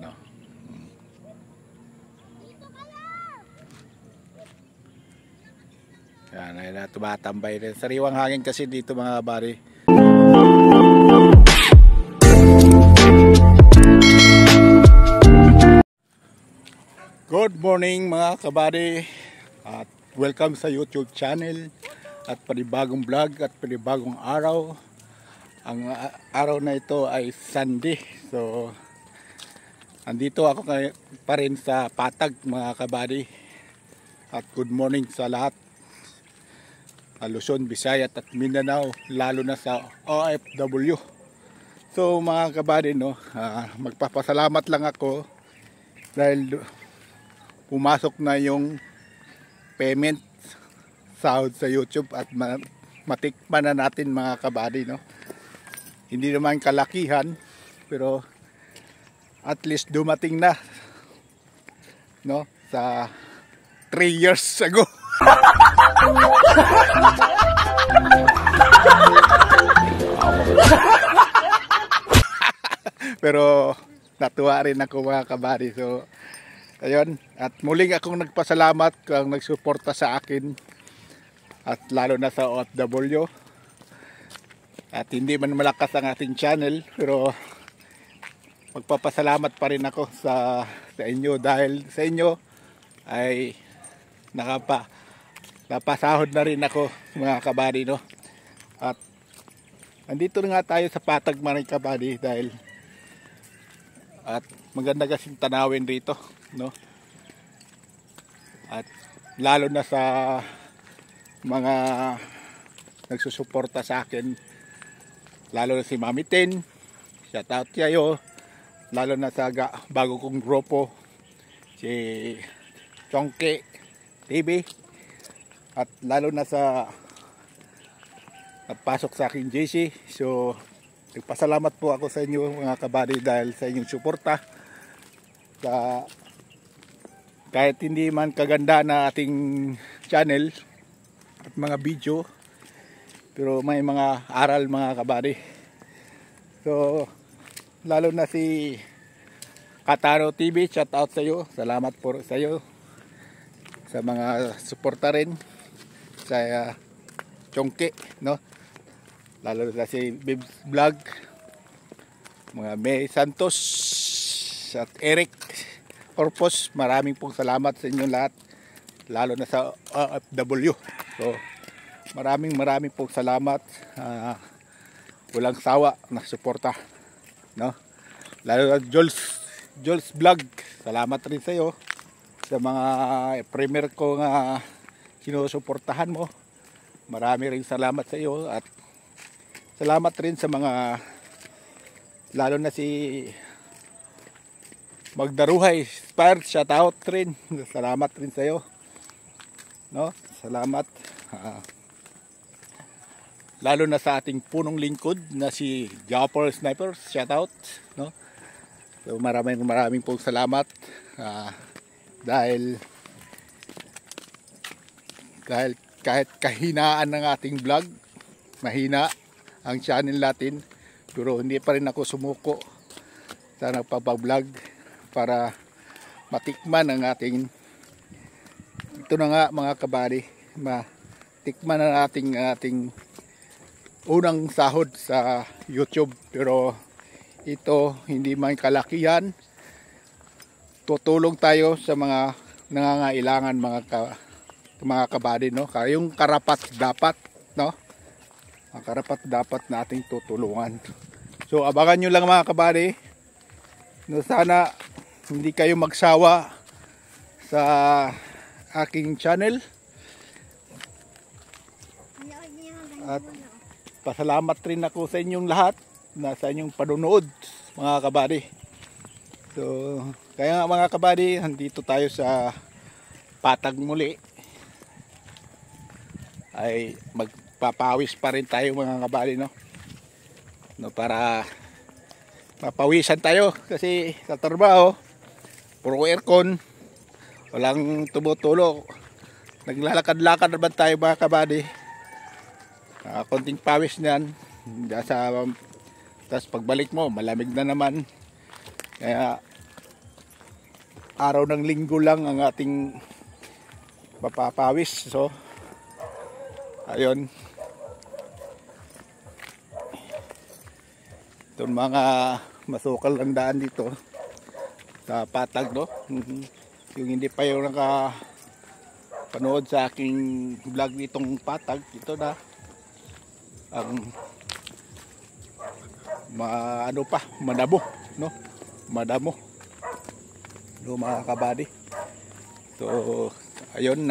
Yan o. Yan ay tumatambay rin. Sariwang hangin kasi dito mga kabady. Good morning mga kabady. At welcome sa YouTube channel. At panibagong vlog at panibagong araw. Ang araw na ito ay Sunday. So andito ako pa rin sa Patag mga kabady. At good morning sa lahat. Luzon, Visayas at Mindanao, lalo na sa OFW. So mga kabady, no, magpapasalamat lang ako dahil pumasok na yung payment sahod sa YouTube at matikman na natin mga kabady, no. Hindi naman kalakihan pero at least dumating na, no, sa 3 years ago. Pero natuwa rin ako mga kabady. So ayun, at muling akong nagpasalamat kung nagsuporta sa akin at lalo na sa OFW. At hindi man malakas ang ating channel pero magpapasalamat pa rin ako sa inyo dahil sa inyo ay napasahod na rin ako mga kabady, no. At andito na nga tayo sa Patag mga kabady dahil at maganda kasing tanawin rito, no. At lalo na sa mga nagsusuporta sa akin, lalo na si Mami Tin, shout out kayo, lalo na sa bago kong grupo si Chongke TV, at lalo na sa nagpasok sa akin JC. So nagpasalamat po ako sa inyo mga kabady dahil sa inyong suporta. Kahit hindi man kaganda na ating channel at mga video, pero may mga aral mga kabady. So lalo na si Kataro TV, shout out sa iyo. Salamat po sa iyo sa mga suporta rin sa Chongke, no. Lalo na si Bibs Vlog, mga May Santos at Eric Corpus, maraming pong salamat sa inyo lahat, lalo na sa OFW. So maraming pong salamat, walang sawa na suporta, no. Lalo na Jules Vlog, salamat rin sa iyo sa mga premier ko nga sinusuportahan mo. Marami rin salamat sa iyo at salamat rin sa mga, lalo na si Magdaruhay Spire, shout out rin. Salamat rin sa iyo, no. Salamat. Lalo na sa ating punong lingkod na si Japper Sniper, shout out, no. So maraming pong salamat dahil kahit kahinaan ng ating vlog, mahina ang channel natin, pero hindi pa rin ako sumuko sa nagpapag-vlog para matikman ang ating, ito na nga mga kabady, matikman na ating unang sahod sa YouTube. Pero ito hindi man kalakihan, tutulong tayo sa mga nangangailangan mga kabady, no. Yung karapat dapat, no, ang karapat dapat nating tutulungan. So abangan nyo lang mga kabady, no, sana hindi kayo magsawa sa aking channel. At pasalamat rin ako sa inyong lahat na sa inyong panunood mga kabady. So kaya nga mga kabady, nandito tayo sa Patag muli. Ay magpapawis pa rin tayo mga kabady, no, para mapawisan tayo kasi sa trabaho puro aircon, walang tumutulo, naglalakad-lakad naman tayo mga kabady. Konting pawis niyan tapos pagbalik mo malamig na naman, kaya araw ng linggo lang ang ating mapapawis. So ayun, itong mga masukal ang daan dito sa Patag, no? Yung hindi pa yung nakapanood sa aking vlog nitong Patag, ito na ang ano pa, madamo, no? Madamo, no, mga kabady. So ayun,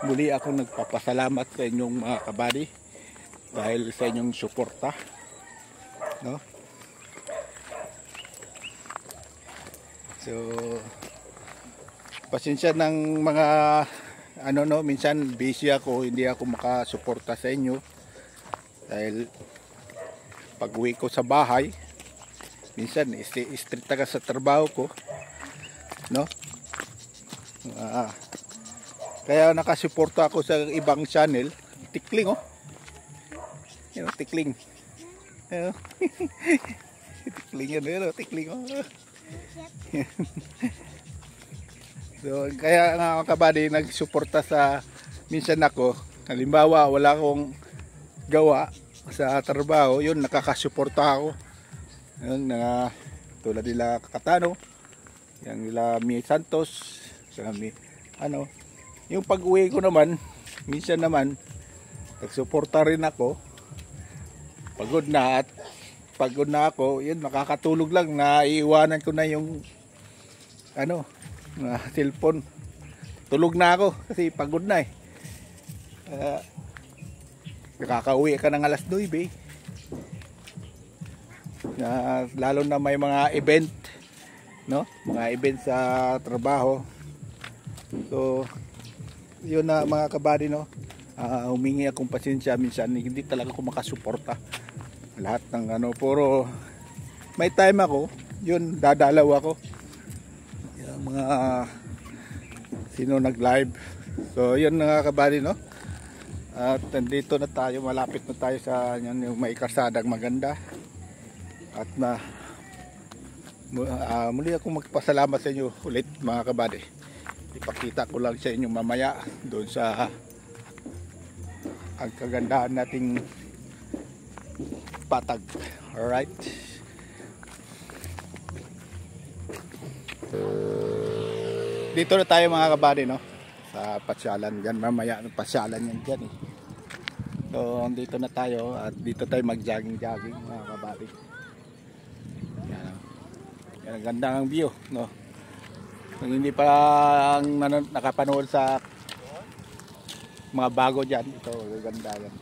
muli ako nagpapasalamat sa inyong mga kabady dahil sa inyong suporta, no? So pasensya ng mga ano, no, minsan busy ako, hindi ako makasuporta sa inyo dahil pag uwi ko sa bahay minsan strict ka sa trabaho ko, no? Kaya nakasuporta ako sa ibang channel. Tikling, oh, yun, tikling, yun. Tikling yan, yun, tikling, oh. So kaya nga mga kabady, nagsuporta sa minsan ako, halimbawa wala akong gawa sa trabaho, yun, nakakasuporta ako. Yun, tulad nila Katano, yung nila Mi Santos, ano, yung pag-uwi ko naman, minsan naman nagsuporta rin ako. Pagod na ako, yun, nakakatulog lang, naiiwanan ko na yung ano, cellphone. Tulog na ako kasi pagod na eh. Nakakauwi ka ng alas 9, lalo na may mga event, no? Mga event sa trabaho. So yun na mga kabady, no? Humingi akong pasensya, minsan hindi talaga ako makasuporta lahat ng ano, puro may time ako, yun, dadalaw ako. Yung mga sino nag live. So yun mga kabady, no? At nandito na tayo, malapit na tayo sa yung may kalsadang maganda. At muli akong magpasalamat sa inyo ulit mga kabady. Ipakita ko lang sa inyo mamaya doon sa ang kagandahan nating Patag. Alright, dito na tayo mga kabady, no? Sa pasyalan dyan, mamaya pasyalan yan dyan eh. So dito na tayo at dito tayo mag-jogging mga kabady. Yan, yan, ang ganda ng view, no? Kung hindi pa nakapanood sa mga bago dyan, ito ganda yan.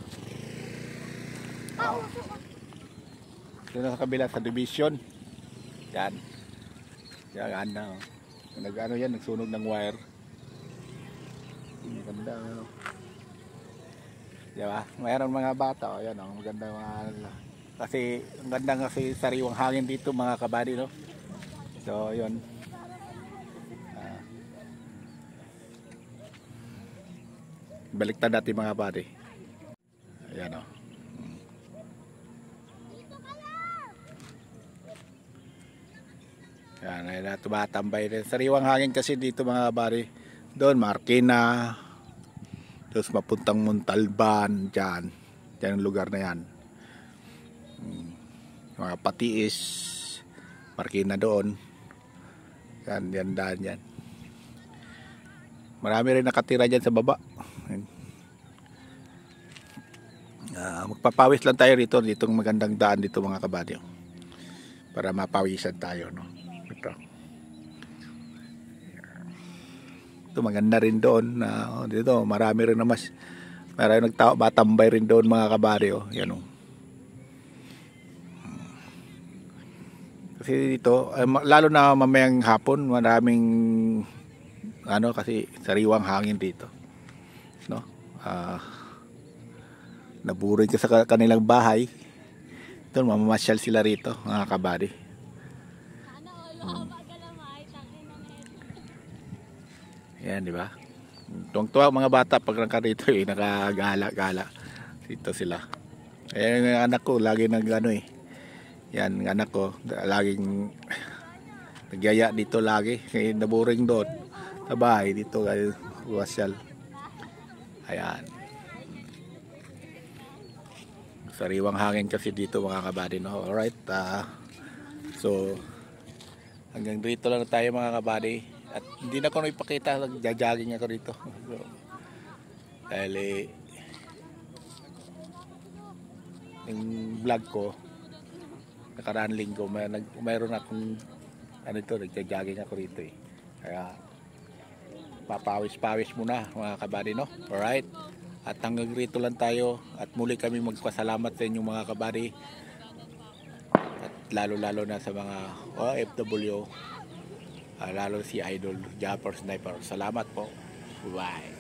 Ito na sa kabila sa division yan, yan, ano, nag-ano yan, nagsunog ng wire. Ganda, ano. Diba? Mayroon mga bata, oh, yan, oh, maganda mga, kasi ang ganda kasi sariwang hangin dito mga kabady, no? So yun, baliktad natin mga kabady. Ayan, oh. Yan, ay tumatambay rin. Sariwang hangin kasi dito mga kabady. Doon Marikina, tapos mapuntang Montalban, dyan ang lugar na yan. Mga Patiis, Marikina doon, yan daan yan. Marami rin nakatira dyan sa baba. Magpapawis lang tayo rito, ditong magandang daan dito mga kabady, para mapawisan tayo, no? Ito maganda rin doon, dito marami rin marami nagtatambay rin doon mga kabady, oh. Yan, oh. Kasi dito lalo na mamayang hapon, maraming ano, kasi sariwang hangin dito, no? Naburin ka sa kanilang bahay, doon mamamasyal sila rito mga kabady. Yan, di ba? Tuwang-tuwa mga bata pag nangka rito, eh, nakagala-gala dito sila. Eh, yung anak ko lagi nag ano, eh. Yan, anak ko laging Nagyaya dito lagi. Kaya naboring doon. Sa bahay dito kayo wasyal. Ayan. Sariwang hangin kasi dito mga kabady, no? Alright. So, hanggang dito lang tayo mga kabady. At hindi na ko ipakita. Nagja-jogging ako dito. So, dahil yung vlog ko nakaraan linggo mayroon akong nagja-jogging ako rito kaya papawis-pawis muna mga kabady, no? Alright, at hanggang rito lang tayo at muli kami magpasalamat sa inyong mga kabady at lalo na sa mga OFW, lalo si Idol Japper Sniper. Salamat po, bye.